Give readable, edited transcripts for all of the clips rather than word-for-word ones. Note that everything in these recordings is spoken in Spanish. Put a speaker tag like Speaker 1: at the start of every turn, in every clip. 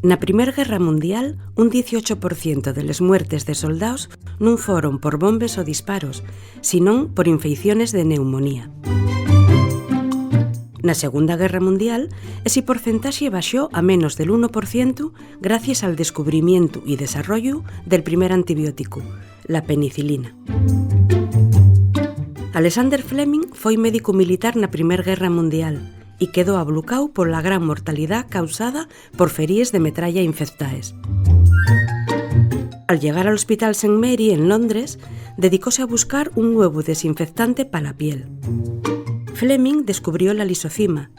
Speaker 1: Na Primeira Guerra Mundial, un 18% de les muertes de soldados non foron por bombes ou disparos, senón por infecciones de neumonía. Na Segunda Guerra Mundial, ese porcentaxe baixou a menos del 1% gracias al descubrimiento y desarrollo del primer antibiótico, la penicilina. Alexander Fleming foi médico militar na Primeira Guerra Mundial e quedou ablucao pola gran mortalidade causada por feríes de metralla infectaes. Al llegar al Hospital St. Mary en Londres, dedicóse a buscar un nuevo desinfectante para la piel. Fleming descubrió la lisocima,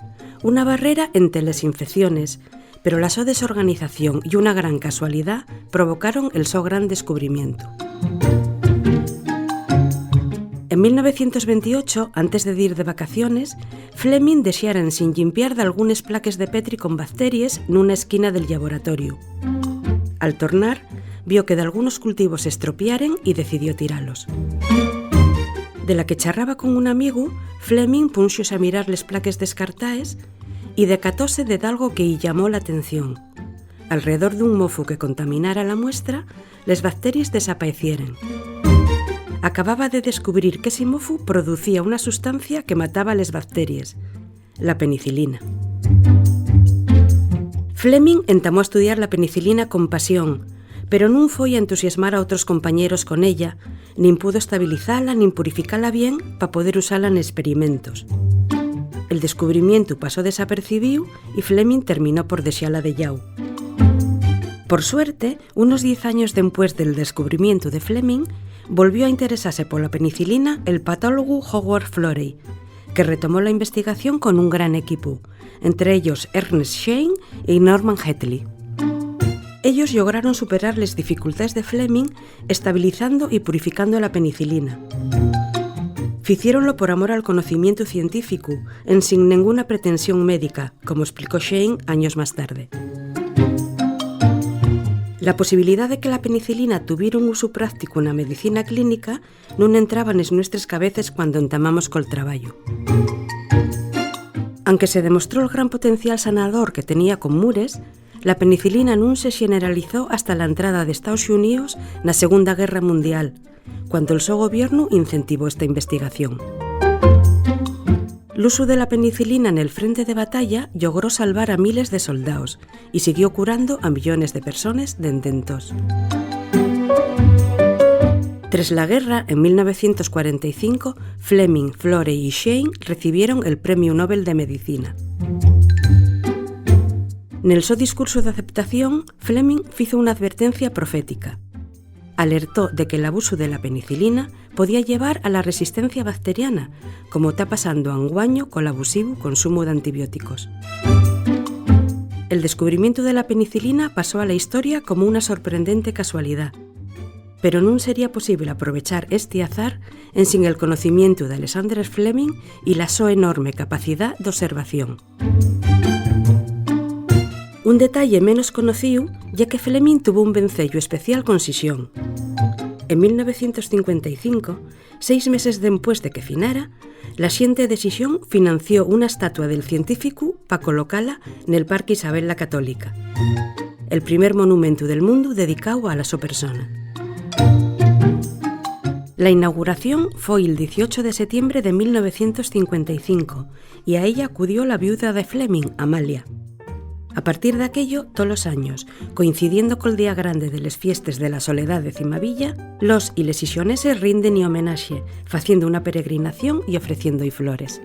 Speaker 1: una barrera entre las infecciones, pero la su desorganización y una gran casualidad provocaron el so gran descubrimiento. En 1928, antes de ir de vacaciones, Fleming deseara sin limpiar de algunas plaques de Petri con bacterias nunha esquina del laboratorio. Al tornar, vio que de algunos cultivos se estropiaren y decidió tiralos. De la que charraba con un amigo, Fleming punxose a mirar les plaques descartaes y decatóse de algo que lle llamó la atención. Alrededor dun mofo que contaminara la muestra, les bacterias desaparecieren. Acababa de descubrir que ese mofo producía una sustancia que mataba les bacterias, la penicilina. Fleming entamó a estudiar la penicilina con pasión, pero non foi a entusiasmar a outros compañeros con ella, nin pudo estabilizala nin purificala bien para poder usala en experimentos. El descubrimiento pasó desapercibiu e Fleming terminó por deixala de llau. Por suerte, unos 10 años después del descubrimiento de Fleming, volvió a interesarse por la penicilina el patólogo Howard Florey, que retomó la investigación con un gran equipo, entre ellos Ernest Schein y Norman Hetley. Ellos lograron superar las dificultades de Fleming estabilizando y purificando la penicilina. Ficiéronlo por amor al conocimiento científico, sin ninguna pretensión médica, como explicó Schein años más tarde. La posibilidad de que la penicilina tuviera un uso práctico en la medicina clínica non entraba en nuestras cabezas cuando entamamos col traballo. Aunque se demostró el gran potencial sanador que tenía con mures, la penicilina non se generalizó hasta la entrada de Estados Unidos na Segunda Guerra Mundial, cuando el su gobierno incentivó esta investigación. El uso de la penicilina en el frente de batalla logró salvar a miles de soldados y siguió curando a millones de personas de entonces. Tras la guerra, en 1945, Fleming, Florey y Schein recibieron el Premio Nobel de Medicina. Nel seu discurso de aceptación, Fleming fizo una advertencia profética. Alertó de que el abuso de la penicilina podía llevar a la resistencia bacteriana, como está pasando anguaño con el abusivo consumo de antibióticos. El descubrimiento de la penicilina pasó a la historia como una sorprendente casualidad, pero non sería posible aprovechar este azar sin el conocimiento de Alexander Fleming y la su enorme capacidad de observación. Un detalle menos conocido, ya que Fleming tuvo un vencello especial con Sisión. En 1955, 6 meses después de que finara, la xente de Sisión financió una estatua del científico para colocarla en el Parque Isabel la Católica, el primer monumento del mundo dedicado a la su persona. La inauguración fue el 18 de septiembre de 1955 y a ella acudió la viuda de Fleming, Amalia. A partir de aquello, todos los años, coincidiendo col día grande de les fiestes de la Soledad de Cimavilla, los y les sisioneses rinden y homenaxe, faciendo una peregrinación y ofreciendo flores.